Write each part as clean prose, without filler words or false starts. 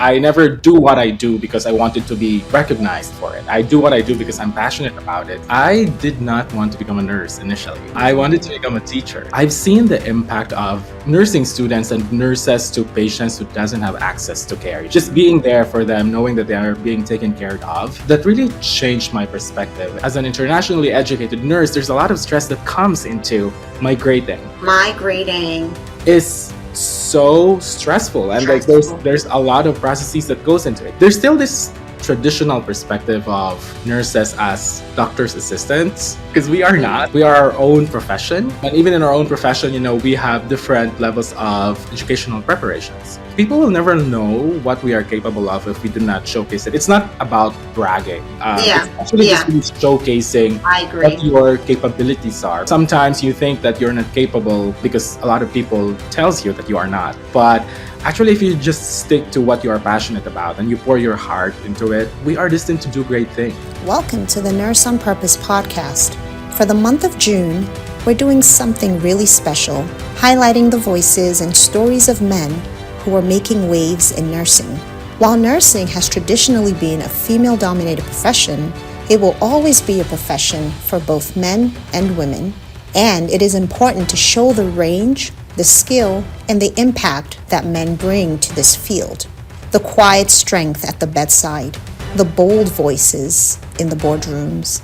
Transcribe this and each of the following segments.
I never do what I do because I wanted to be recognized for it. I do what I do because I'm passionate about it. I did not want to become a nurse initially. I wanted to become a teacher. I've seen the impact of nursing students and nurses to patients who doesn't have access to care. Just being there for them, knowing that they are being taken care of, that really changed my perspective. As an internationally educated nurse, there's a lot of stress that comes into migrating. Migrating is so stressful, and like there's a lot of processes that goes into it. There's still this traditional perspective of nurses as doctor's assistants, because we are not. We are our own profession, and even in our own profession, we have different levels of educational preparations. People will never know what we are capable of if we do not showcase it. It's not about bragging. It's actually just really showcasing what your capabilities are. Sometimes you think that you're not capable because a lot of people tells you that you are not. But actually, if you just stick to what you are passionate about and you pour your heart into it, we are destined to do great things. Welcome to the Nurse on Purpose podcast. For the month of June, we're doing something really special, highlighting the voices and stories of men who are making waves in nursing. While nursing has traditionally been a female-dominated profession, it will always be a profession for both men and women, and it is important to show the range, the skill, and the impact that men bring to this field. The quiet strength at the bedside, the bold voices in the boardrooms,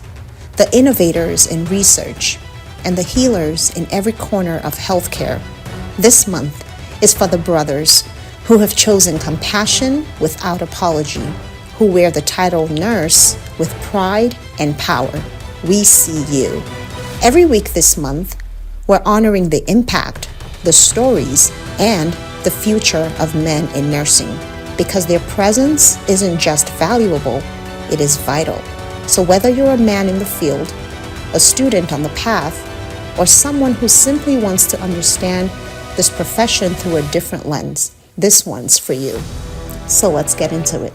the innovators in research, and the healers in every corner of healthcare. This month is for the brothers who have chosen compassion without apology, who wear the title nurse with pride and power. We see you. Every week this month, we're honoring the impact, the stories, and the future of men in nursing, because their presence isn't just valuable, it is vital. So whether you're a man in the field, a student on the path, or someone who simply wants to understand this profession through a different lens, this one's for you. So let's get into it.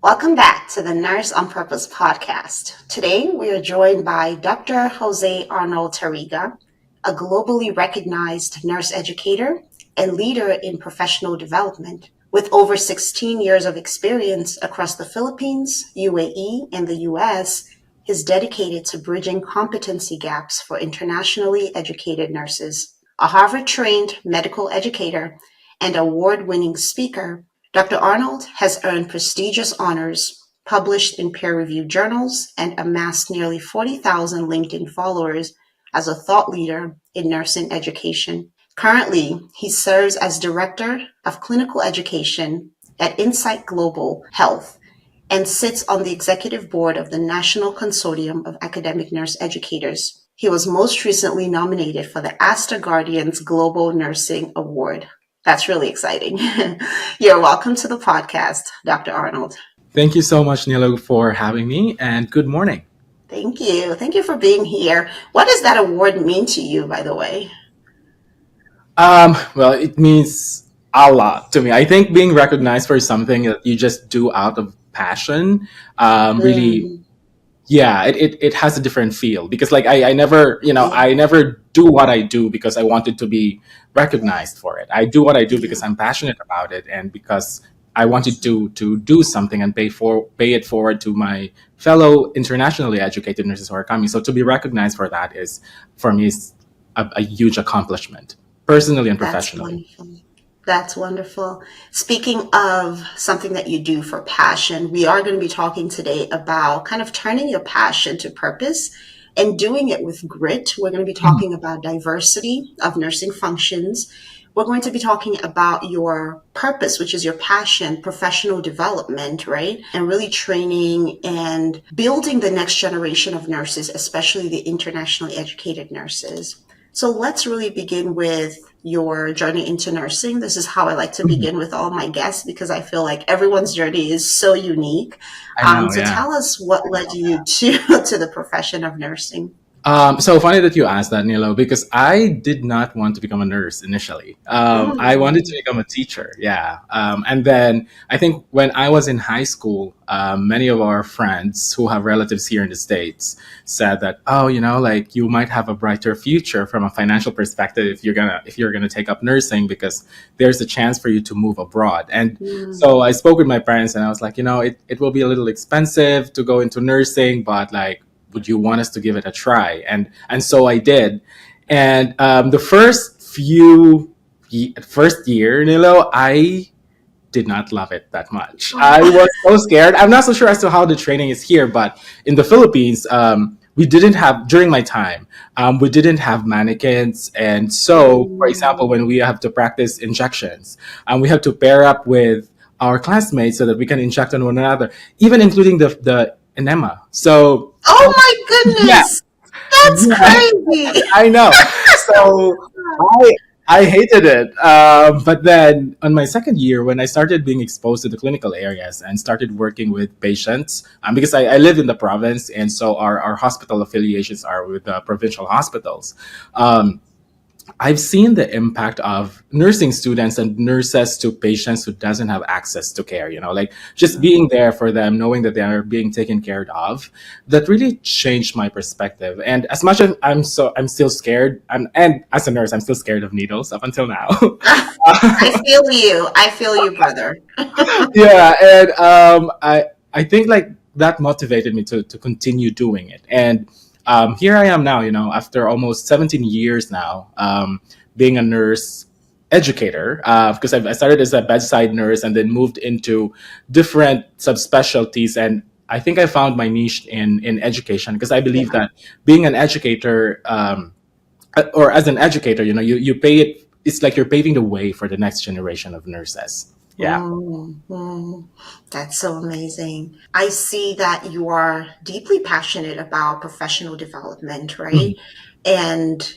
Welcome back to the Nurse on Purpose podcast. Today, we are joined by Dr. Jose Arnold-Tariga, a globally recognized nurse educator and leader in professional development. With over 16 years of experience across the Philippines, UAE, and the US, he's dedicated to bridging competency gaps for internationally educated nurses. A Harvard-trained medical educator and award-winning speaker, Dr. Arnold has earned prestigious honors, published in peer-reviewed journals, and amassed nearly 40,000 LinkedIn followers as a thought leader in nursing education. Currently, he serves as Director of Clinical Education at Insight Global Health and sits on the executive board of the National Consortium of Academic Nurse Educators. He was most recently nominated for the Astor Guardians Global Nursing Award. That's really exciting. You're welcome to the podcast, Dr. Arnold. Thank you so much, Nilo, for having me, and good morning. Thank you. Thank you for being here. What does that award mean to you, by the way? Well, it means a lot to me. I think being recognized for something that you just do out of passion, really, it has a different feel, because like I never, I never do what I do because I wanted to be recognized for it. I do what I do because I'm passionate about it, and because I wanted to do something and pay it forward to my fellow internationally educated nurses who are coming. So to be recognized for that is, for me, is a huge accomplishment, personally and professionally. That's wonderful. Speaking of something that you do for passion, we are going to be talking today about kind of turning your passion to purpose and doing it with grit. We're going to be talking about diversity of nursing functions. We're going to be talking about your purpose, which is your passion, professional development, right? And really training and building the next generation of nurses, especially the internationally educated nurses. So let's really begin with your journey into nursing. This is how I like to begin with all my guests, because I feel like everyone's journey is so unique. Tell us what led you to the profession of nursing. So funny that you asked that, Nilo, because I did not want to become a nurse initially. I wanted to Mm. become a teacher, yeah. And then I think when I was in high school, many of our friends who have relatives here in the States said that, oh, like you might have a brighter future from a financial perspective if you're gonna take up nursing because there's a chance for you to move abroad. And Mm. so I spoke with my parents and I was like, it will be a little expensive to go into nursing, but like would you want us to give it a try? And so I did. And the first year, Nilo, I did not love it that much. I was so scared. I'm not so sure as to how the training is here, but in the Philippines, we didn't have during my time. We didn't have mannequins, and so, for example, Mm. when we have to practice injections, we have to pair up with our classmates so that we can inject on one another, even including the enema. So Oh my yeah, goodness, that's yeah, crazy. I know. So I hated it. But then on my second year, when I started being exposed to the clinical areas and started working with patients, because I live in the province, and so our hospital affiliations are with the provincial hospitals. Um, I've seen the impact of nursing students and nurses to patients who doesn't have access to care, like just being there for them, knowing that they are being taken care of. That really changed my perspective. And as much as I'm still scared. And as a nurse, I'm still scared of needles up until now. I feel you. I feel you, brother. Yeah, and I think like that motivated me to continue doing it. And here I am now, after almost 17 years now, being a nurse educator, because I started as a bedside nurse and then moved into different subspecialties. And I think I found my niche in education, because I believe Yeah. that being an educator, or as an educator, you pay it. It's like you're paving the way for the next generation of nurses. Yeah. Mm, mm. That's so amazing. I see that you are deeply passionate about professional development, right? Mhm. And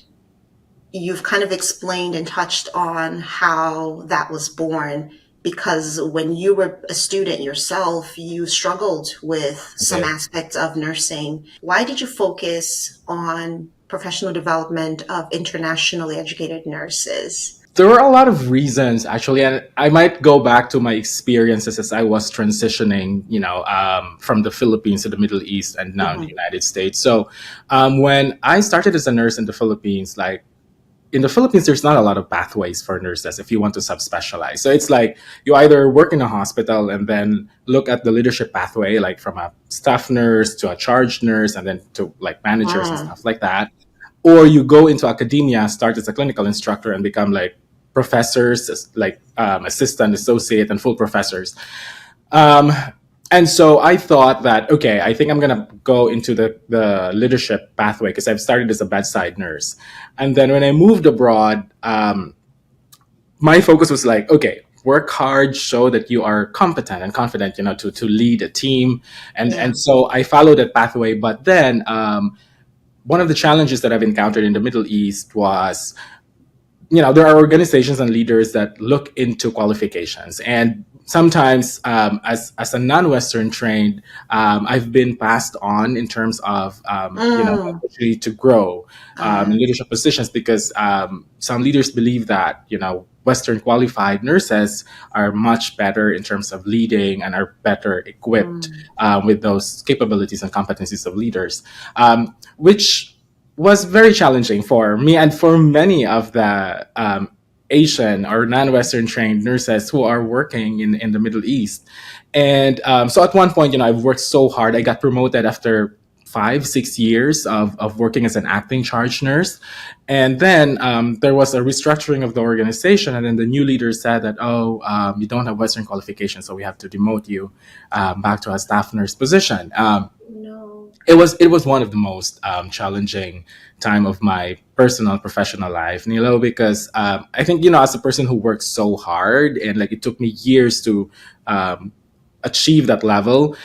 you've kind of explained and touched on how that was born because when you were a student yourself, you struggled with I some did. aspects of nursing. Why did you focus on professional development of internationally educated nurses? There were a lot of reasons actually, and I might go back to my experiences as I was transitioning, from the Philippines to the Middle East and now in the Mhm. United States. So, when I started as a nurse in the Philippines, like in the Philippines, there's not a lot of pathways for nurses if you want to subspecialize. So it's like you either work in a hospital and then look at the leadership pathway, like from a staff nurse to a charge nurse and then to like managers and Mm. stuff like that. Or you go into academia, start as a clinical instructor and become like professors, like assistant, associate, and full professors. Um, and so I thought that, okay, I think I'm going to go into the leadership pathway because I've started as a bedside nurse. And then when I moved abroad, my focus was like, okay, work hard, show that you are competent and confident, to lead a team. And, Yeah. and so I followed that pathway. But then one of the challenges that I've encountered in the Middle East was, there are organizations and leaders that look into qualifications, and sometimes as a non-Western trained, I've been passed on in terms of Mm. opportunity to grow in Uh, leadership positions, because some leaders believe that Western qualified nurses are much better in terms of leading and are better equipped mm. with those capabilities and competencies of leaders, which was very challenging for me and for many of the Asian or non-Western trained nurses who are working in the Middle East. And so at one point, I've worked so hard. I got promoted after 5, 6 years of working as an acting charge nurse. And then there was a restructuring of the organization. And then the new leader said that, oh, you don't have Western qualifications, so we have to demote you back to a staff nurse position. No. It was one of the most challenging time of my personal professional life, Nilo, because I think as a person who works so hard and like it took me years to um, achieve that level,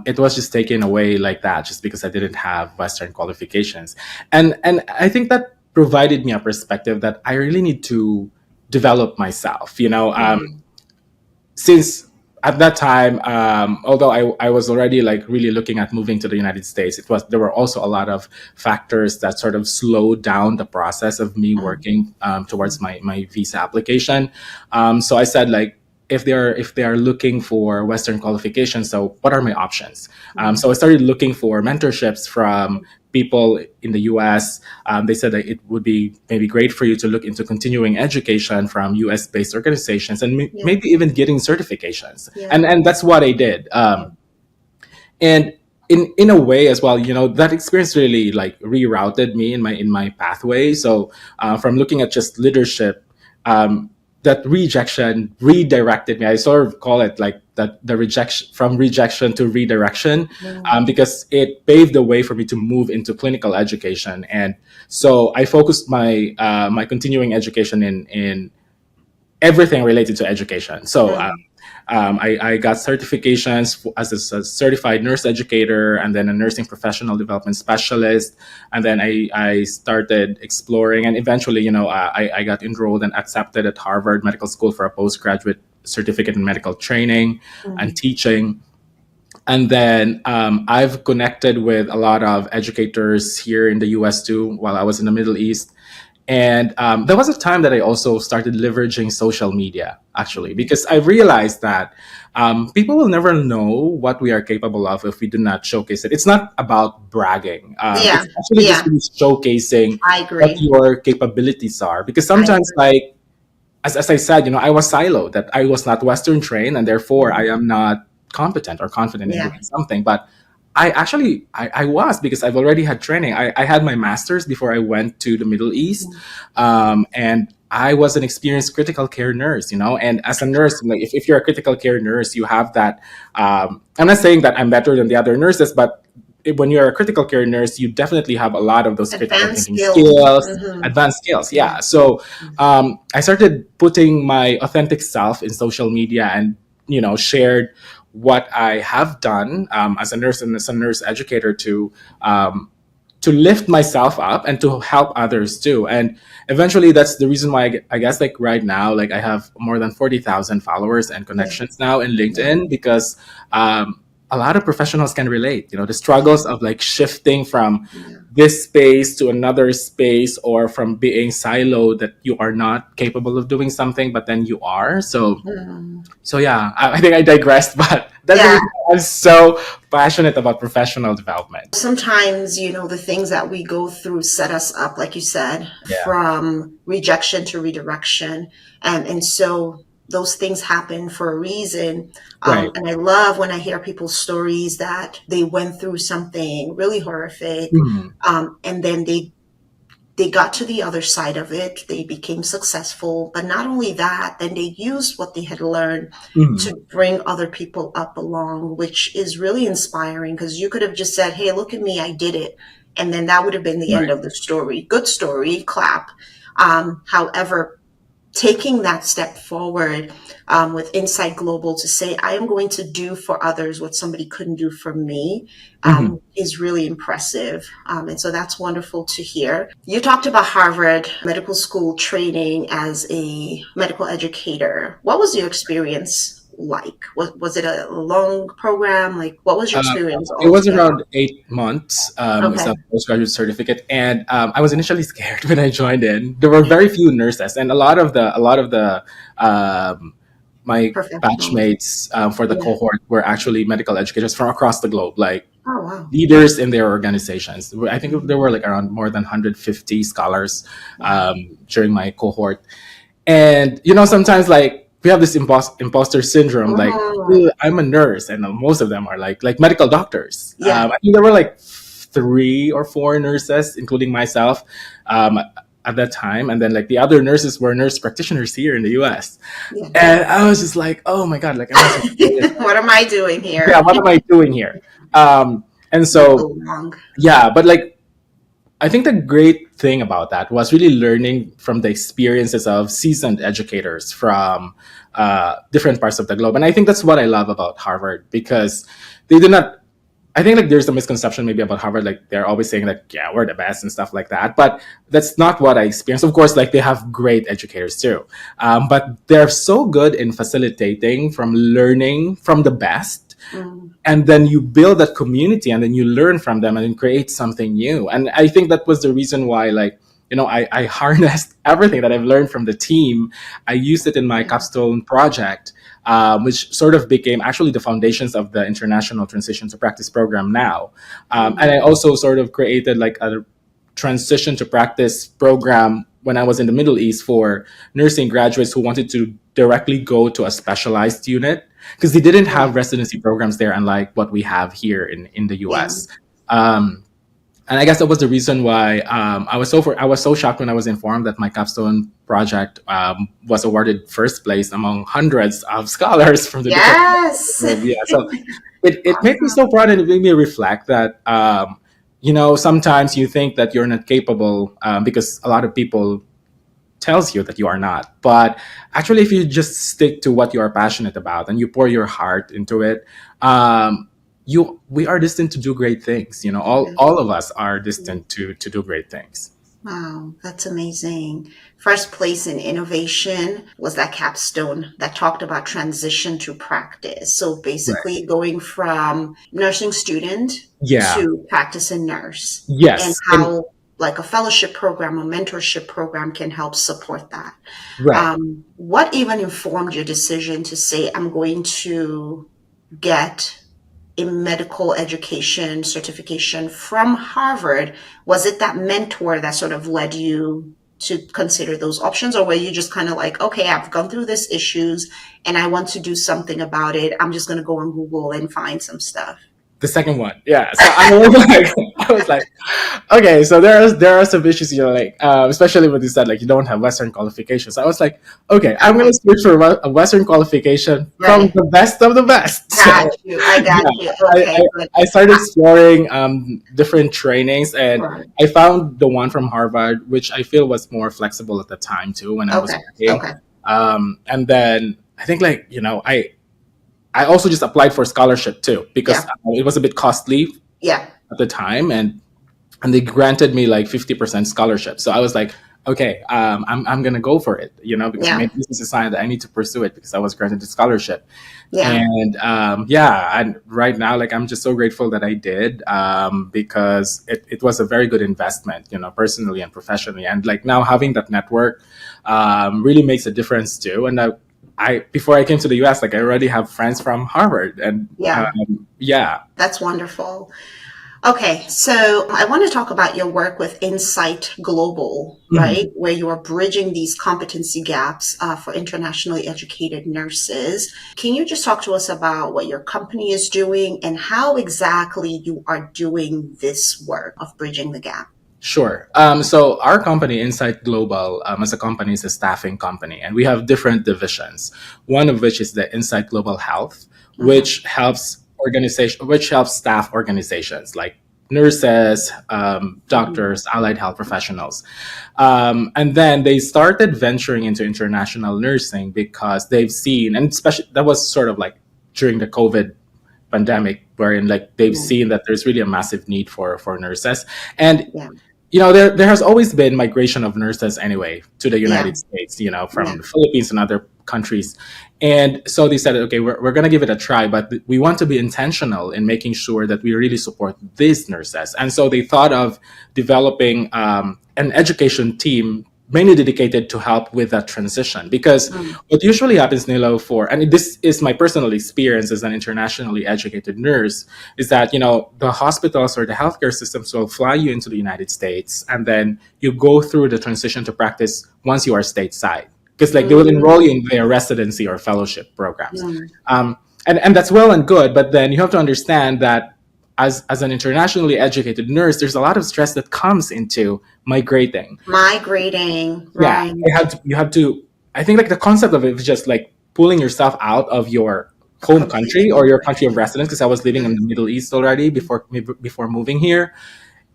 it was just taken away like that just because I didn't have Western qualifications, and I think that provided me a perspective that I really need to develop myself. Mm. Since at that time, although I was already like really looking at moving to the United States, there were also a lot of factors that sort of slowed down the process of me working towards my visa application. So I said, like, if they are looking for Western qualifications, so what are my options? So I started looking for mentorships from people in the US. They said that it would be maybe great for you to look into continuing education from US based organizations and maybe even getting certifications. Yeah. And that's what I did. And in a way as well, that experience really like rerouted me in my pathway. So from looking at just leadership, that rejection redirected me. I sort of call it like that, the rejection, from rejection to redirection, because it paved the way for me to move into clinical education. And so I focused my continuing education in everything related to education. So I got certifications as a certified nurse educator, and then a nursing professional development specialist. And then I started exploring, and eventually, I got enrolled and accepted at Harvard Medical School for a postgraduate certificate in medical training and teaching. And then I've connected with a lot of educators here in the US too while I was in the Middle East. And there was a time that I also started leveraging social media, actually, because I realized that people will never know what we are capable of if we do not showcase it. It's not about bragging. Yeah. It's actually Yeah. just really showcasing I what agree. your capabilities are. Because sometimes, like, as I said, I was siloed, that I was not Western trained, and therefore I am not competent or confident in doing something. But I was, because I've already had training. I had my master's before I went to the Middle East, and I was an experienced critical care nurse. And as a nurse, like, if you're a critical care nurse, you have that. I'm not saying that I'm better than the other nurses, but when you're a critical care nurse, you definitely have a lot of those critical Advanced thinking skills. skills, advanced skills. Yeah. So I started putting my authentic self in social media, and shared what I have done as a nurse and as a nurse educator to lift myself up and to help others too. And eventually, that's the reason why I guess, like, right now, like, I have more than 40,000 followers and connections now in LinkedIn, because a lot of professionals can relate. The struggles of like shifting from this space to another space, or from being siloed, that you are not capable of doing something, but then you are. So yeah, I think I digressed, but that's the reason why I'm so passionate about professional development. Sometimes, the things that we go through set us up, like you said, from rejection to redirection. And so those things happen for a reason. Right. And I love when I hear people's stories that they went through something really horrific, and then they got to the other side of it. They became successful. But not only that, then they used what they had learned to bring other people up along, which is really inspiring, because you could have just said, hey, look at me, I did it. And then that would have been the end of the story. Good story, clap. However, taking that step forward with Insight Global to say, I am going to do for others what somebody couldn't do for me, is really impressive. And so that's wonderful to hear. You talked about Harvard Medical School training as a medical educator. What was your experience like? Was it a long program? Like, what was your experience? It was around 8 months. It's a postgraduate certificate, and I was initially scared when I joined in. There were very few nurses, and a lot of the my batchmates for the cohort were actually medical educators from across the globe, like leaders in their organizations. I think there were like around more than 150 scholars during my cohort, and sometimes, like, we have this imposter syndrome, like, I'm a nurse, and most of them are like medical doctors. I think there were like 3 or 4 nurses, including myself, at that time, and then like the other nurses were nurse practitioners here in the US. And I was just like, oh my god, like, what am I doing here? Yeah, what am I doing here? And so but like, I think the great thing about that was really learning from the experiences of seasoned educators from different parts of the globe. And I think that's what I love about Harvard, because they do not, I think like there's a misconception maybe about Harvard, like they're always saying like, yeah, we're the best and stuff like that. But that's not what I experienced. Of course, like they have great educators too. But they're so good in facilitating from learning from the best. And then you build that community and then you learn from them and then create something new. And I think that was the reason why, like, I harnessed everything that I've learned from the team. I used it in my capstone project, which sort of became actually the foundations of the International Transition to Practice program now. And I also sort of created like a transition to practice program when I was in the Middle East for nursing graduates who wanted to directly go to a specialized unit because they didn't have residency programs there, unlike what we have here in the US. And I guess that was the reason why I was so shocked when I was informed that my capstone project was awarded first place among hundreds of scholars from the different. Yeah, so it made me so proud, and it made me reflect that sometimes you think that you're not capable because a lot of people tells you that you are not. But actually, if you just stick to what you are passionate about and you pour your heart into it, we are destined to do great things. All of us are destined to do great things. Wow, that's amazing. First place in innovation was that capstone that talked about transition to practice. So basically going from nursing student to practicing nurse. Yes. And how like a fellowship program or mentorship program can help support that. Right. What even informed your decision to say, I'm going to get a medical education certification from Harvard? Was it that mentor that sort of led you to consider those options, or were you just kind of like, okay, I've gone through these issues and I want to do something about it. I'm just going to go on Google and find some stuff? The second one, yeah. So I was like, okay. So there are some issues, especially when you said like you don't have Western qualifications. I was like, okay, I'm going to switch for a Western qualification from the best of the best. Got you. Okay. I started exploring different trainings, and I found the one from Harvard, which I feel was more flexible at the time too when I was working. Okay. And then I think I also just applied for scholarship too because it was a bit costly at the time, and they granted me like 50% scholarship. So I was like, okay, I'm gonna go for it, because maybe this is a sign that I need to pursue it because I was granted the scholarship. And and right now, like I'm just so grateful that I did because it was a very good investment, personally and professionally. And like now having that network really makes a difference too. And before I came to the US, like I already have friends from Harvard, and that's wonderful. Okay, so I want to talk about your work with Insight Global, right, where you are bridging these competency gaps for internationally educated nurses. Can you just talk to us about what your company is doing and how exactly you are doing this work of bridging the gap? Sure. So our company, Insight Global, as a company, is a staffing company, and we have different divisions. One of which is the Insight Global Health, which helps staff organizations like nurses, doctors, allied health professionals. And then they started venturing into international nursing because they've seen, and especially that was sort of like during the COVID pandemic, wherein like they've seen that there's really a massive need for nurses. And there has always been migration of nurses anyway to the United States, from the Philippines and other countries. And so they said, okay, we're going to give it a try, but we want to be intentional in making sure that we really support these nurses. And so they thought of developing an education team mainly dedicated to help with that transition. Because what usually happens, Nilo, and this is my personal experience as an internationally educated nurse, is that, the hospitals or the healthcare systems will fly you into the United States, and then you go through the transition to practice once you are stateside. Because they will enroll you in their residency or fellowship programs. And that's well and good, but then you have to understand that as an internationally educated nurse, there's a lot of stress that comes into migrating. Right. Yeah, you have to. I think like the concept of it is just like pulling yourself out of your home country or your country of residence. Because I was living in the Middle East already before moving here,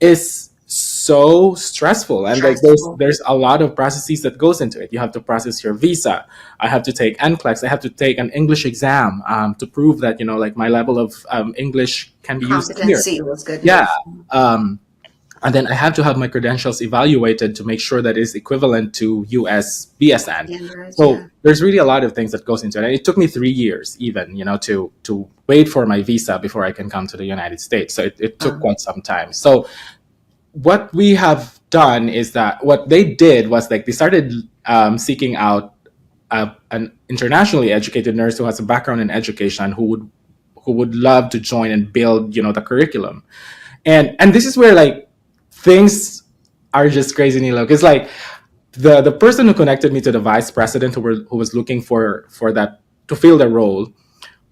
is so stressful, and like Stressful. there's a lot of processes that goes into it. You have to process your visa. I have to take NCLEX. I have to take an English exam to prove that like my level of English can be used here. Competency was good Yeah. enough. And then I have to have my credentials evaluated to make sure that it's equivalent to US BSN. Standards, So yeah. there's really a lot of things that goes into it. And it took me 3 years even, to wait for my visa before I can come to the United States. So it took quite some time. So what we have done is that what they did was like they started seeking out an internationally educated nurse who has a background in education who would love to join and build the curriculum. And this is where like things are just crazy, Nilo. Because like the person who connected me to the vice president who was looking for that to fill the role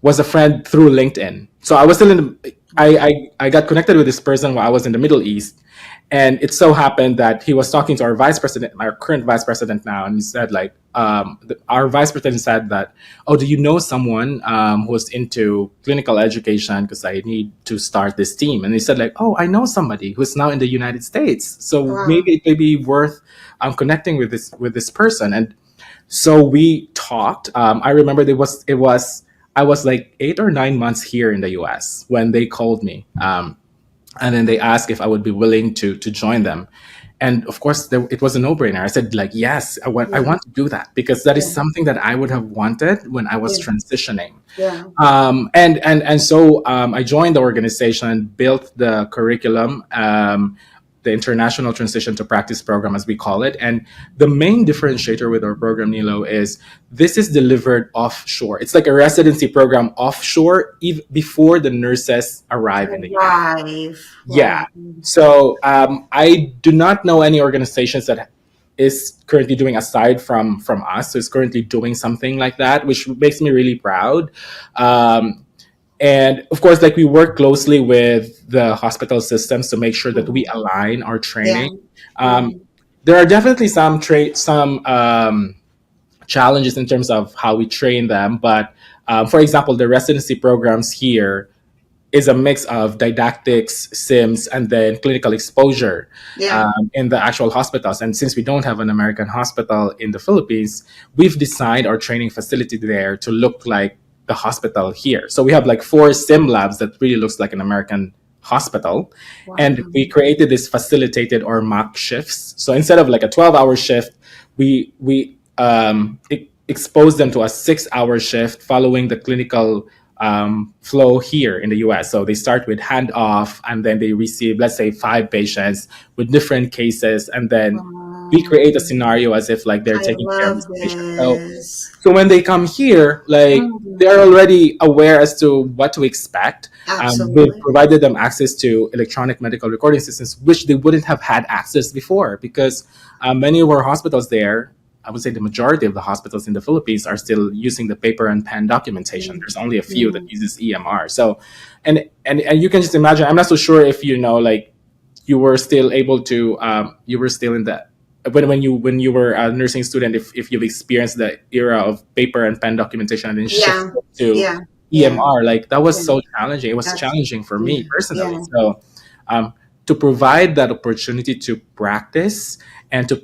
was a friend through LinkedIn. So I was still I got connected with this person while I was in the Middle East, and it so happened that he was talking to our vice president, our current vice president now, and he said like our vice president said that, oh, do you know someone who's into clinical education, because I need to start this team. And he said like, oh, I know somebody who's now in the United States, so Wow. maybe it may be worth connecting with this person. And so we talked. I remember it was I was like 8 or 9 months here in the US when they called me. And then they asked if I would be willing to join them. And of course, it was a no-brainer. I said, like, yes, I want to do that, because that is something that I would have wanted when I was transitioning. Yeah. So I joined the organization, built the curriculum, the International Transition to Practice program, as we call it. And the main differentiator with our program, Nilo, is this is delivered offshore. It's like a residency program offshore before the nurses arrive in the United States. Yeah. So I do not know any organizations that is currently doing aside from us. So it's currently doing something like that, which makes me really proud. And of course, like we work closely with the hospital systems to make sure that we align our training. There are definitely some challenges in terms of how we train them. But for example, the residency programs here is a mix of didactics, sims, and then clinical exposure in the actual hospitals. And since we don't have an American hospital in the Philippines, we've designed our training facility there to look like the hospital here. So we have like 4 sim labs that really looks like an American hospital. Wow. And we created this facilitated or mock shifts. So instead of like a 12-hour shift, we expose them to a 6-hour shift following the clinical flow here in the US. So they start with handoff, and then they receive, let's say, 5 patients with different cases, and then we create a scenario as if like they're taking care of the patient. So when they come here, like they're already aware as to what to expect. We've provided them access to electronic medical recording systems, which they wouldn't have had access before, because many of our hospitals there, I would say the majority of the hospitals in the Philippines, are still using the paper and pen documentation. There's only a few that uses EMR. So, and you can just imagine, I'm not so sure if like you were still able to, you were still in the, when you were a nursing student, if you've experienced the era of paper and pen documentation and then shift to EMR, like that was so challenging. It was challenging for me personally. So, to provide that opportunity to practice and to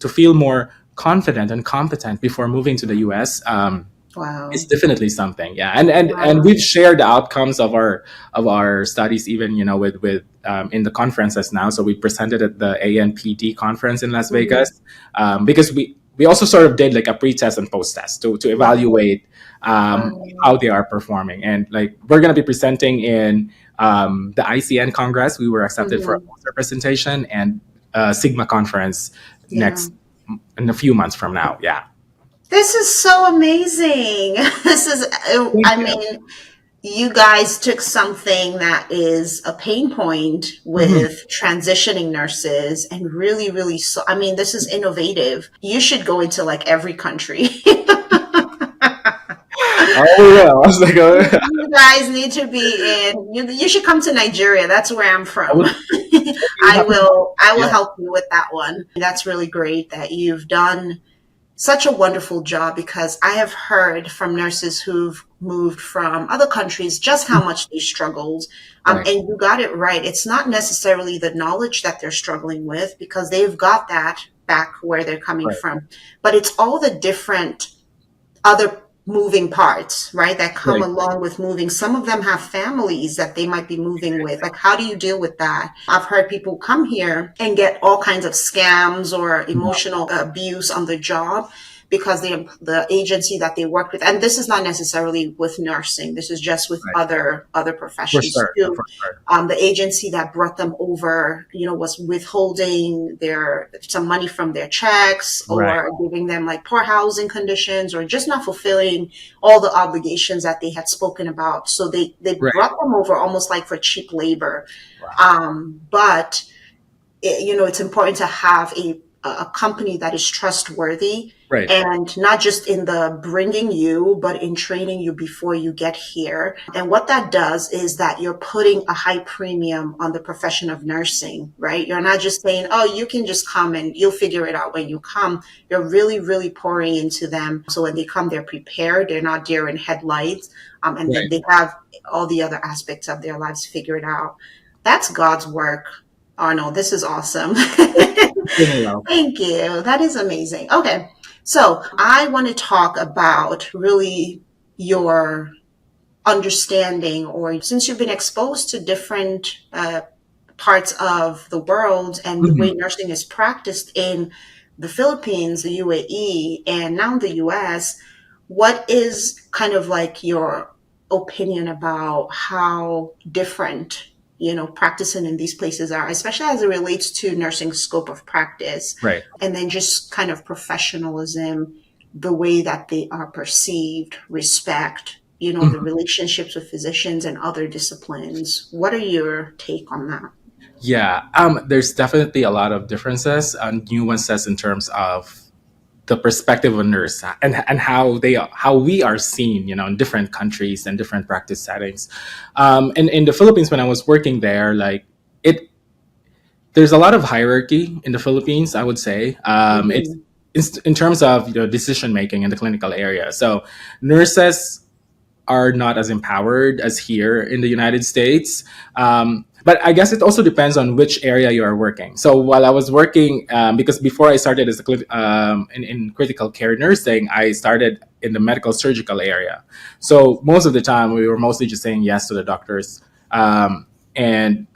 feel more confident and competent before moving to the US, it's definitely something. Yeah, and we've shared the outcomes of our studies, even with in the conferences now. So we presented at the ANPD conference in Las Vegas, because we also sort of did like a pre-test and post-test to evaluate how they are performing. And like we're gonna be presenting in the ICN Congress. We were accepted for a poster presentation, and Sigma conference next in a few months from now. Yeah. This is so amazing. You guys took something that is a pain point with transitioning nurses and really, really, this is innovative. You should go into like every country. Oh yeah, I was like, you guys need to be in. You should come to Nigeria. That's where I'm from. I will help you with that one. That's really great that you've done such a wonderful job, because I have heard from nurses who've moved from other countries just how much they struggled. Right. And you got it right. It's not necessarily the knowledge that they're struggling with, because they've got that back where they're coming Right. from, but it's all the different other moving parts, right, that come Right. along with moving. Some of them have families that they might be moving with. Like, how do you deal with that? I've heard people come here and get all kinds of scams or Yeah. emotional abuse on the job because the agency that they work with, and this is not necessarily with nursing, this is just with Right. other For professions sure. too. For sure. The agency that brought them over, was withholding some money from their checks, Right. or giving them like poor housing conditions, or just not fulfilling all the obligations that they had spoken about. So they Right. brought them over almost like for cheap labor. Wow. But it's important to have a company that is trustworthy, Right. and not just in the bringing you, but in training you before you get here. And what that does is that you're putting a high premium on the profession of nursing, right? You're not just saying, oh, you can just come and you'll figure it out when you come. You're really, really pouring into them. So when they come, they're prepared. They're not deer in headlights. And then Right. they have all the other aspects of their lives figured out. That's God's work, Arnold. This is awesome. Doing well. Thank you. That is amazing. Okay. So I want to talk about really your understanding, or since you've been exposed to different parts of the world and the way Mhm. nursing is practiced in the Philippines, the UAE, and now the US, what is kind of like your opinion about how different, practicing in these places are, especially as it relates to nursing scope of practice, Right. and then just kind of professionalism, the way that they are perceived, respect, the Mhm. relationships with physicians and other disciplines. What are your take on that? Yeah. There's definitely a lot of differences and nuances in terms of the perspective of a nurse and how we are seen, in different countries and different practice settings. And in the Philippines, when I was working there, like it, there's a lot of hierarchy in the Philippines. I would say Mm-hmm. it's in terms of decision making in the clinical area. So nurses are not as empowered as here in the United States. But I guess it also depends on which area you are working. So while I was working, because before I started as in critical care nursing, I started in the medical surgical area. So most of the time, we were mostly just saying yes to the doctors. And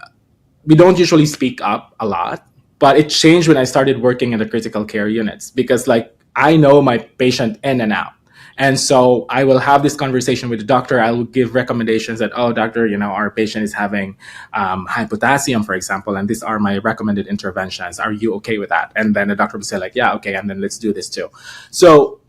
we don't usually speak up a lot, but it changed when I started working in the critical care units because like I know my patient in and out. And so I will have this conversation with the doctor. I will give recommendations that, oh, doctor, our patient is having high potassium, for example, and these are my recommended interventions. Are you okay with that? And then the doctor will say like, yeah, okay. And then let's do this too. So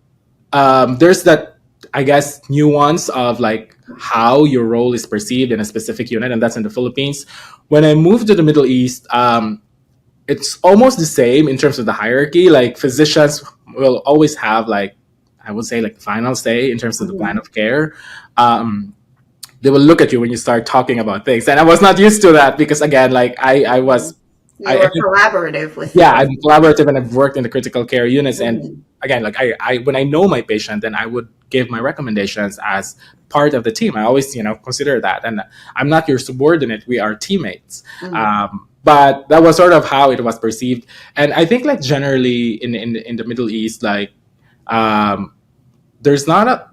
there's that, I guess, nuance of like how your role is perceived in a specific unit, and that's in the Philippines. When I moved to the Middle East, it's almost the same in terms of the hierarchy. Like physicians will always have like, I would say like the final say in terms of the plan Mm-hmm. of care. Um, they will look at you when you start talking about things, and I was not used to that because again, like I Mm-hmm. was, You were collaborative with yeah, your. I'm collaborative and I've worked in the critical care units. And Mhm. again, like I when I know my patient, then I would give my recommendations as part of the team. I always, consider that. And I'm not your subordinate. We are teammates. Mhm. But that was sort of how it was perceived. And I think like generally in the Middle East, like um, there's not a,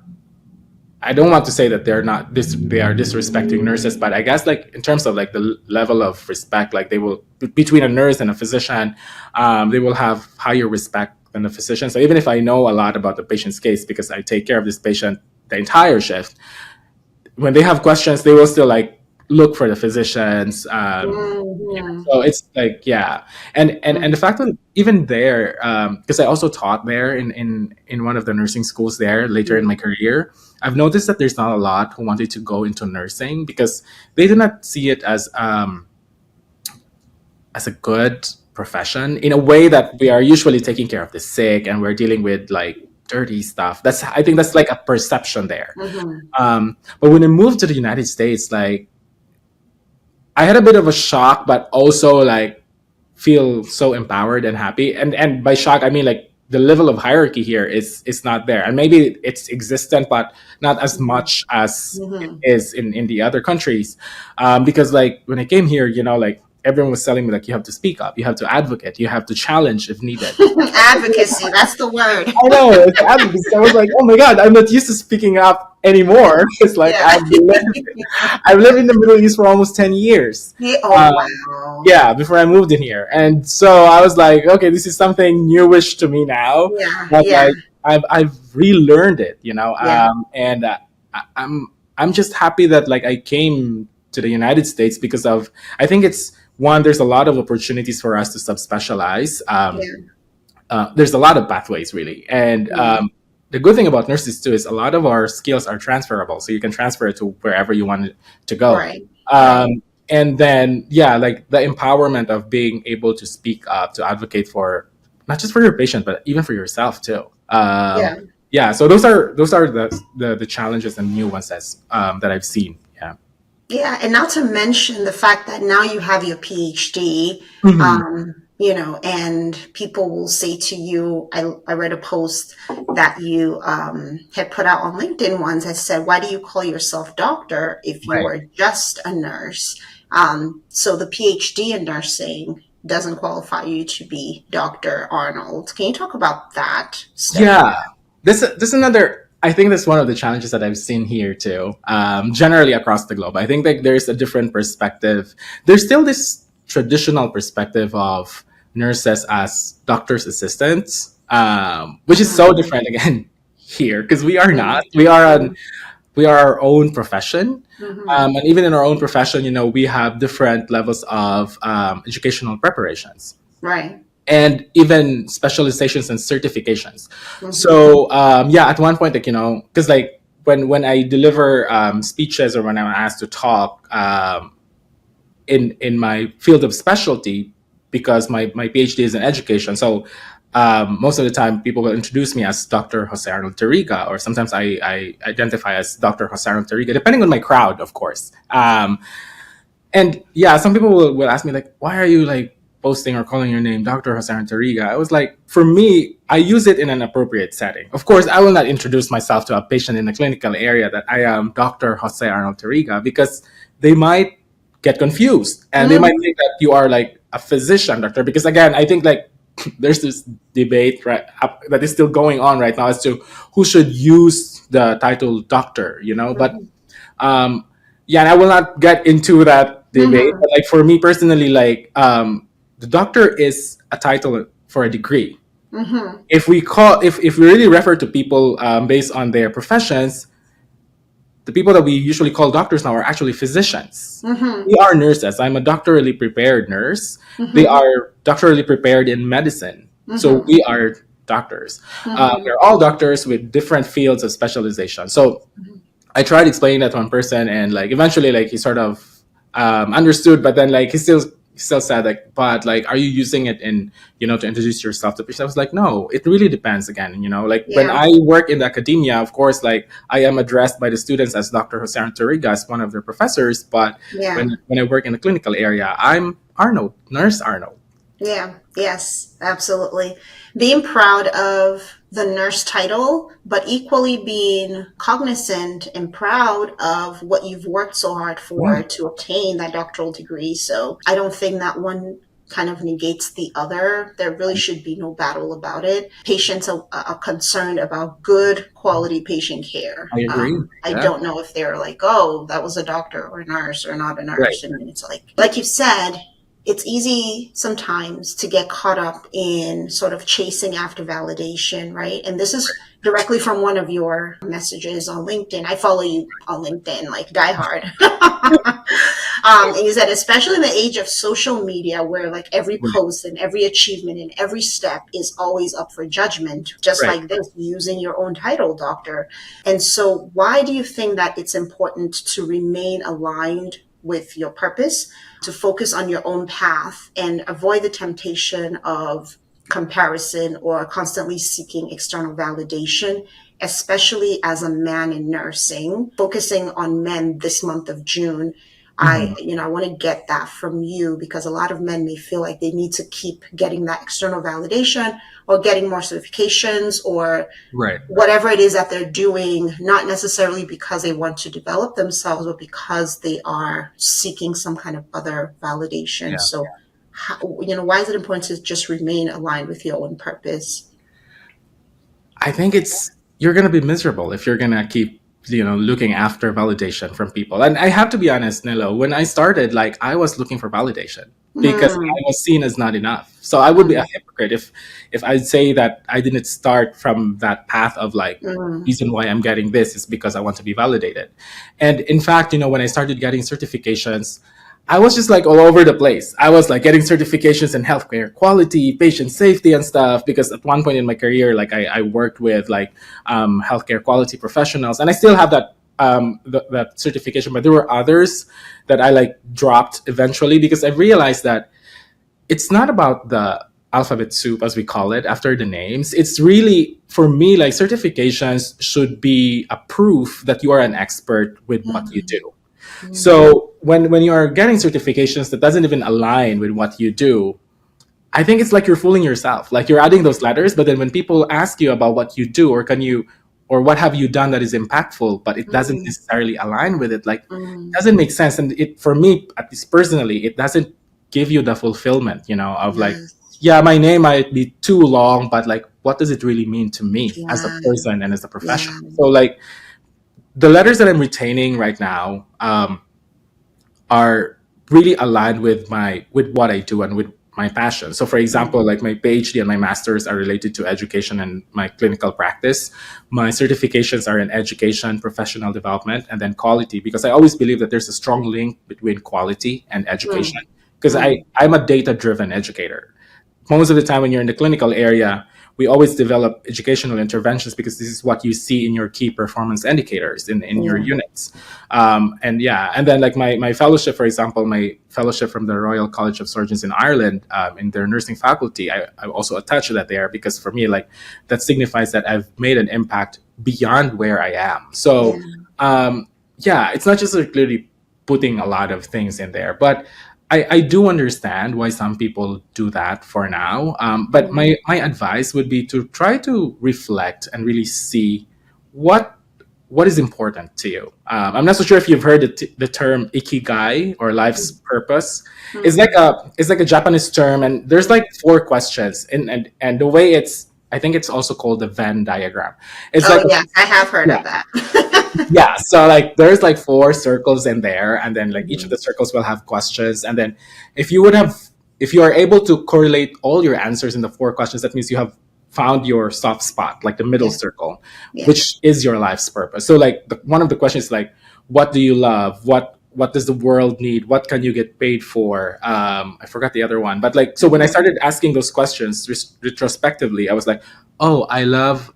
I don't want to say that they are disrespecting nurses, but I guess like in terms of like the level of respect, like they will between a nurse and a physician, they will have higher respect than the physician. So even if I know a lot about the patient's case because I take care of this patient the entire shift, when they have questions, they will still like look for the physicians. Mhm. So it's like yeah, and the fact that even there, because I also taught there in one of the nursing schools there later in Mhm. my career, I've noticed that there's not a lot who wanted to go into nursing because they do not see it as a good profession in a way that we are usually taking care of the sick and we're dealing with like dirty stuff. That's I think that's like a perception there. Mhm. But when I moved to the United States, like I had a bit of a shock, but also like feel so empowered and happy. And by shock, I mean like the level of hierarchy here is not there, and maybe it's existent but not as much as it Mm-hmm. is in the other countries. Because like when I came here, like everyone was telling me like you have to speak up, you have to advocate, you have to challenge if needed. Advocacy, that's the word. I know it's advocacy. I was like, oh my god, I'm not used to speaking up anymore. It's like Yeah. I've lived in the Middle East for almost 10 years. Yeah. Oh, wow. Yeah, before I moved in here, and so I was like, okay, this is something newish to me now, Yeah. but Yeah. like I've relearned it, Yeah. and I'm just happy that like I came to the United States because of, I think it's one, there's a lot of opportunities for us to subspecialize. Yeah. There's a lot of pathways really, and Yeah. the good thing about nurses too is a lot of our skills are transferable, so you can transfer it to wherever you want it to go. Right. Right. Um, and then yeah, like the empowerment of being able to speak up, to advocate for not just for your patient but even for yourself too. Yeah. Yeah, so those are the challenges and new ones that I've seen. Yeah. Yeah, and not to mention the fact that now you have your PhD, Mhm. and people will say to you, I read a post that you had put out on LinkedIn once that said, why do you call yourself doctor if you Right. are just a nurse? So the PhD in nursing doesn't qualify you to be Dr. Arnold. Can you talk about that step? Yeah, this another. I think that's one of the challenges that I've seen here too. Generally across the globe, I think that there's a different perspective. There's still this traditional perspective of nurses as doctors' assistants, which is so Mhm. different again here because we are Mhm. not. We are our own profession. Mhm. And even in our own profession, we have different levels of educational preparations Right. and even specializations and certifications. Mhm. So yeah, at one point, like because like when I deliver speeches or when I'm asked to talk in my field of specialty, because my PhD is in education, so most of the time people will introduce me as Dr. Jose Arnold-Tariga, or sometimes I identify as Dr. Jose Arnold-Tariga, depending on my crowd, of course. And yeah, some people will ask me like, why are you like posting or calling your name Dr. Jose Tariga? I was like, for me, I use it in an appropriate setting. Of course, I will not introduce myself to a patient in the clinical area that I am Dr. Jose Arnold Tariga, because they might get confused and they might Mhm. think that you are like a physician doctor. Because again, I think like there's this debate right that is still going on right now as to who should use the title doctor, but Mhm. um, yeah, and I will not get into that debate. Mhm. But like for me personally, like the doctor is a title for a degree. Mhm. If we really refer to people based on their professions, the people that we usually call doctors now are actually physicians. Mhm. We are nurses. I'm a doctorally prepared nurse. They Mhm. are doctorally prepared in medicine. So Mhm. we are doctors. Mhm. We're all doctors with different fields of specialization. So I tried explaining that to one person, and like eventually, like he sort of understood, but then like he still said like, but like, are you using it in to introduce yourself to patients? I was like, no, it really depends. Again, like when Yeah. I work in the academia, of course, like I am addressed by the students as Dr. Jose Antoriga, as one of their professors. But Yeah. when I work in the clinical area, I'm Arnold, Nurse Arnold. Yeah. Yes, absolutely. Being proud of the nurse title, but equally being cognizant and proud of what you've worked so hard for Right. to obtain that doctoral degree. So I don't think that one kind of negates the other. There really should be no battle about it. Patients are concerned about good quality patient care. I agree. I Yeah. don't know if they're like, oh, that was a doctor or a nurse or not a Right. nurse. I mean, it's like you said, it's easy sometimes to get caught up in sort of chasing after validation, right? And this is directly from one of your messages on LinkedIn. I follow you on LinkedIn, like die hard. And you said, especially in the age of social media, where like every Right. post and every achievement and every step is always up for judgment, just Right. like this, using your own title, doctor. And so, why do you think that it's important to remain aligned with your purpose, to focus on your own path and avoid the temptation of comparison or constantly seeking external validation, especially as a man in nursing, focusing on men this month of June? Mhm. I want to get that from you, because a lot of men may feel like they need to keep getting that external validation or getting more certifications or Right. whatever it is that they're doing, not necessarily because they want to develop themselves, but because they are seeking some kind of other validation. Yeah. So, why is it important to just remain aligned with your own purpose? I think you're gonna be miserable if you're gonna keep looking after validation from people. And I have to be honest, Nilo, when I started, like I was looking for validation because Mm, I was seen as not enough. So I would be a mm, hypocrite if I'd say that I didn't start from that path of like mm, reason why I'm getting this is because I want to be validated. And in fact, when I started getting certifications, I was just like all over the place. I was like getting certifications in healthcare quality, patient safety, and stuff. Because at one point in my career, like I worked with like healthcare quality professionals, and I still have that certification. But there were others that I like dropped eventually because I realized that it's not about the alphabet soup as we call it after the names. It's really for me like certifications should be a proof that you are an expert with what you mm, do. mm. So when you are getting certifications that doesn't even align with what you do, I think it's like you're fooling yourself. Like you're adding those letters, but then when people ask you about what you do or what have you done that is impactful, but it doesn't Mm, necessarily align with it, like it mm. doesn't make sense. And it for me, at least personally, it doesn't give you the fulfillment, of like, Yes. yeah, my name might be too long, but like what does it really mean to me as a Yeah. person and as a Yeah. professional? So like the letters that I'm retaining right now, are really aligned with what I do and with my passion. So for Mm, example, like my PhD and my masters are related to education and my clinical practice. My certifications are in education, professional development, and then quality because I always believe that there's a strong link between quality and education mm, because mm. I'm a data driven educator. Most of the time when you're in the clinical area, we always develop educational interventions because this is what you see in your key performance indicators in your Yeah. units. And yeah, and then like my fellowship, for example, my fellowship from the Royal College of Surgeons in Ireland, in their nursing faculty, I also attach that there because for me, like that signifies that I've made an impact beyond where I am. Yeah. So yeah, it's not just like literally putting a lot of things in there, but I do understand why some people do that for now. But Mm, my advice would be to try to reflect and really see what what is important to you. I'm not so sure if you've heard the term ikigai or life's mm, purpose. mm. It's like a Japanese term, and there's like four questions, and the way I think it's also called the Venn diagram. It's Oh, like yes, I have heard yeah, of that. yeah, so like there's like four circles in there, and then like each of Mhm. the circles will have questions, and then if you would have if you are able to correlate all your answers in the four questions, that means you have found your soft spot, like the middle Yeah. circle, Yeah. which is your life's purpose. So like one of the questions is like, what do you love? What does the world need? What can you get paid for? I forgot the other one, but like so when I Mhm. started asking those questions retrospectively, I was like, oh, I love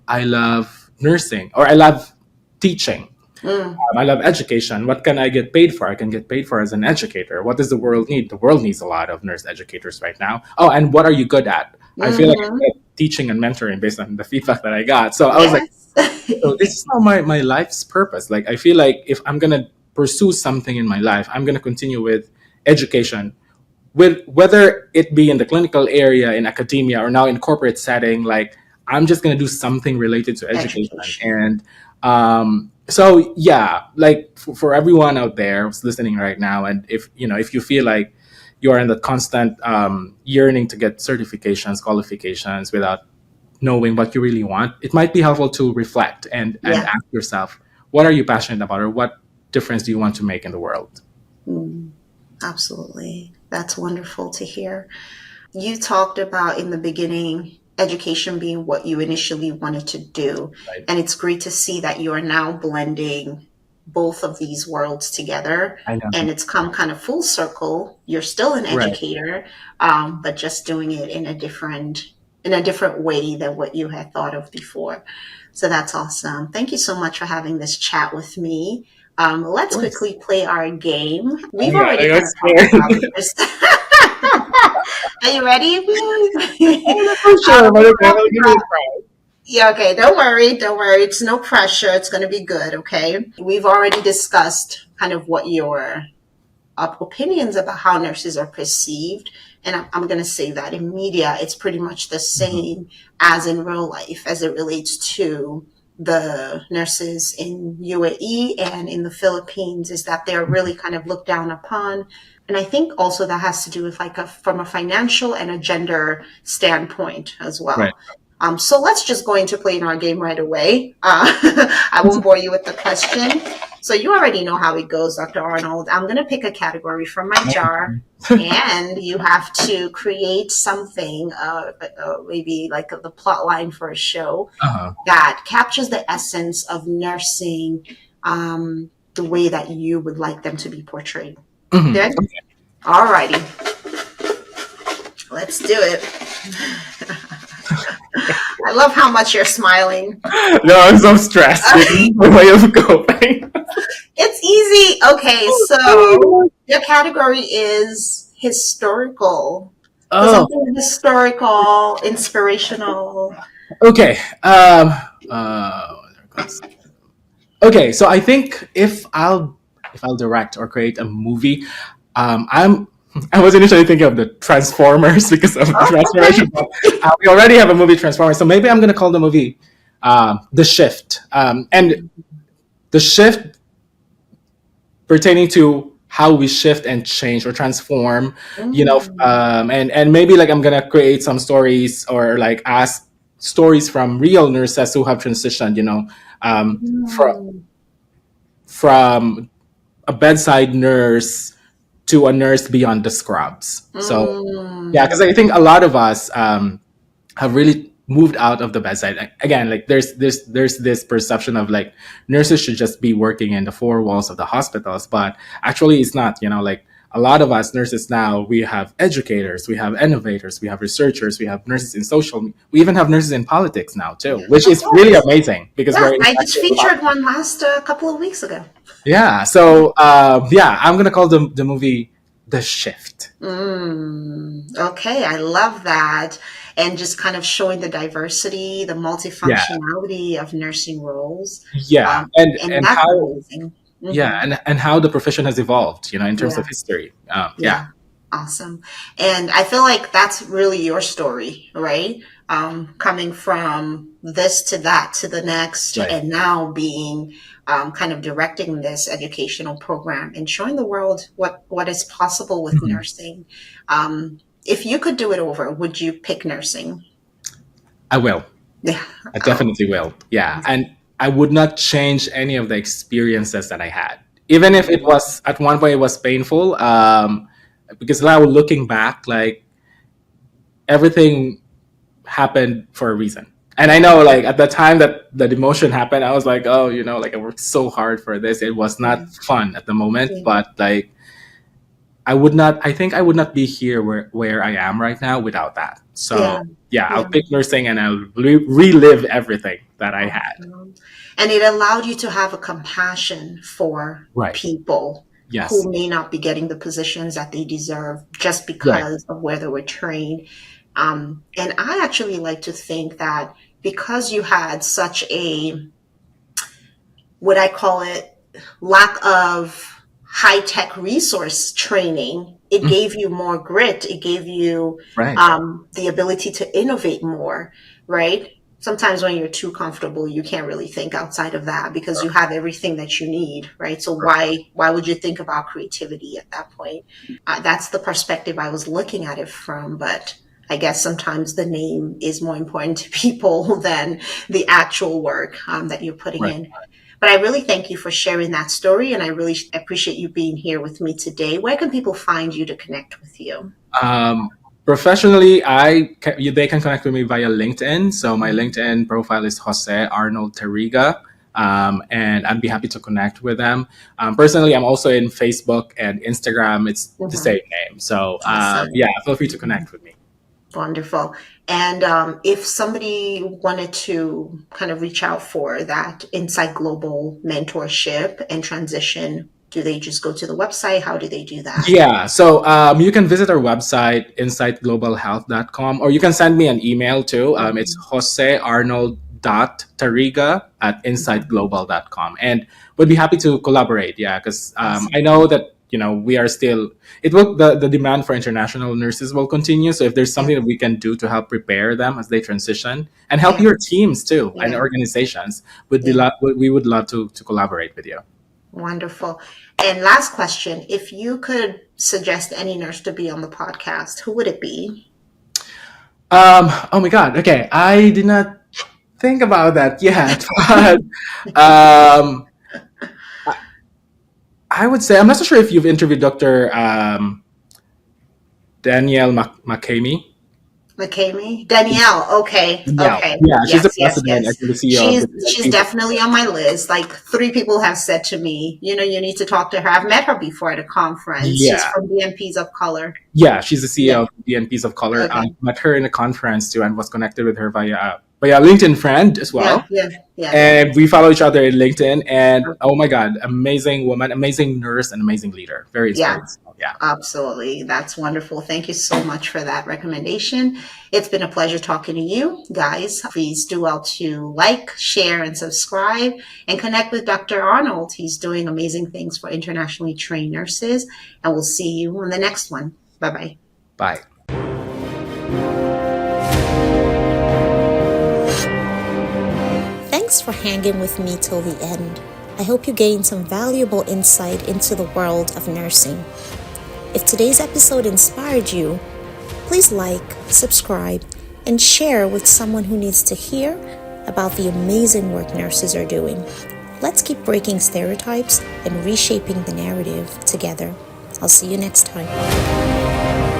nursing, or I love teaching. Mm. I love education. What can I get paid for? I can get paid for as an educator. What does the world need? The world needs a lot of nurse educators right now. Oh, and what are you good at? I feel like I'm Mhm. good at teaching and mentoring based on the feedback that I got. So I was like, Yes. so this is now my life's purpose. Like I feel like if I'm gonna pursue something in my life, I'm gonna continue with education, with whether it be in the clinical area, in academia, or now in corporate setting. Like I'm just going to do something related to education. Education. And so yeah, like for everyone out there who's listening right now, and if you feel like you are in that constant yearning to get certifications, qualifications without knowing what you really want, it might be helpful to reflect and Yeah. ask yourself, what are you passionate about, or what difference do you want to make in the world? Mm. Absolutely. That's wonderful to hear. You talked about in the beginning education being what you initially wanted to do. Right. And it's great to see that you are now blending both of these worlds together. I know. And it's come kind of full circle. You're still an Right. educator, but just doing it in a different way than what you had thought of before. So that's awesome. Thank you so much for having this chat with me. Of Let's course. quickly play our game. Oh We've yeah, already I kind of was talked about scared. this. Are you ready? I'm not so sure, but We okay, talked I'll give it a about, try. yeah, okay, don't worry, don't worry. It's no pressure. It's going to be good, okay? We've already discussed kind of what your up opinions about how nurses are perceived. And I'm going to say that in media, it's pretty much the same as in real life as it relates to the nurses in UAE and in the Philippines, is that they're really kind of looked down upon. And I think also that has to do with from a financial and a gender standpoint as well. Right. So let's just go into playing our game right away. I won't bore you with the question. So you already know how it goes, Dr. Arnold. I'm going to pick a category from my jar, and you have to create something, maybe like the plot line for a show that captures the essence of nursing, the way that you would like them to be portrayed. Good? Okay. All righty. Let's do it. I love how much you're smiling. No, I'm so stressed. The way of coping. It's easy. Okay, so your category is historical. So something historical, inspirational. Okay. Okay, so I think if I'll direct or create a movie, I was initially thinking of the Transformers because of the transformation. We already have a movie Transformers, so maybe I'm going to call the movie The Shift. And the shift pertaining to how we shift and change or transform, and maybe like I'm going to create some stories or like ask stories from real nurses who have transitioned, from a bedside nurse to a nurse beyond the scrubs. So yeah, because I think a lot of us have really moved out of the bedside. Again, like there's this perception of like nurses should just be working in the four walls of the hospitals, but actually it's not. Like a lot of us nurses now, we have educators, we have innovators, we have researchers, we have nurses in social, we even have nurses in politics now too, which is really amazing because I just featured one last couple of weeks ago. Yeah. So I'm gonna call the movie The Shift. Okay, I love that. And just kind of showing the diversity, the multifunctionality of nursing roles. Yeah. And that's how amazing. Yeah, and how the profession has evolved, in terms of history. Awesome. And I feel like that's really your story, right? Coming from this to that to the next, and now being kind of directing this educational program and showing the world what is possible with nursing. If you could do it over, would you pick nursing? I will. Yeah. I definitely will. Yeah. And I would not change any of the experiences that I had, even if it was at one point it was painful. Because now looking back, like everything happened for a reason. And I know, like at the time that the demotion happened, I was like, oh, like I worked so hard for this. It was not fun at the moment, but like I think I would not be here where I am right now without that. So I'll pick nursing and I'll relive everything that I had. And it allowed you to have a compassion for people who may not be getting the positions that they deserve just because of where they were trained. And I actually like to think that because you had such a, what I call it, lack of high-tech resource training, it gave you more grit. It gave you the ability to innovate more, right? Sometimes when you're too comfortable, you can't really think outside of that because you have everything that you need, right? So why would you think about creativity at that point? That's the perspective I was looking at it from, but I guess sometimes the name is more important to people than the actual work that you're putting in. But I really thank you for sharing that story, and I really appreciate you being here with me today. Where can people find you to connect with you? Professionally, they can connect with me via LinkedIn. So my LinkedIn profile is Jose Arnold-Tariga, and I'd be happy to connect with them. Personally, I'm also in Facebook and Instagram. It's the same name. So feel free to connect with me. Wonderful. And if somebody wanted to kind of reach out for that Insight Global mentorship and transition, do they just go to the website? How do they do that? Yeah, so you can visit our website, insightglobalhealth.com, or you can send me an email too. It's josearnold.tariga@insightglobal.com. And we'd be happy to collaborate, because I know that we are still, the demand for international nurses will continue. So if there's something that we can do to help prepare them as they transition and help Yeah. your teams too and Yeah. organizations, Yeah. we would love to collaborate with you. Wonderful. And last question, if you could suggest any nurse to be on the podcast, who would it be? Oh my God. Okay. I did not think about that yet, but I would say, I'm not so sure if you've interviewed Dr. Danielle McCamey. McCamey? Danielle. Okay. Yeah, Okay. yeah, she's the Yes, yes, president, yes. actually the CEO of She's the she's DNPs. definitely on my list. Like 3 people have said to me, you need to talk to her. I've met her before at a conference. She's Yeah, from DMPs of Color. yeah, she's the Yeah. CEO of DNPs of Color. I Okay. met her in a conference too, and was connected with her via LinkedIn friend as Yeah, well. yeah, yeah. And we follow each other in LinkedIn. And oh my God, amazing woman, amazing nurse, and amazing leader. Very Yeah. inspirational. Yeah. Absolutely. That's wonderful. Thank you so much for that recommendation. It's been a pleasure talking to you guys. Please do well to like, share, and subscribe and connect with Dr. Arnold. He's doing amazing things for internationally trained nurses. And we'll see you on the next one. Bye-bye. Bye. Thanks for hanging with me till the end. I hope you gained some valuable insight into the world of nursing. If today's episode inspired you, please like, subscribe, and share with someone who needs to hear about the amazing work nurses are doing. Let's keep breaking stereotypes and reshaping the narrative together. I'll see you next time.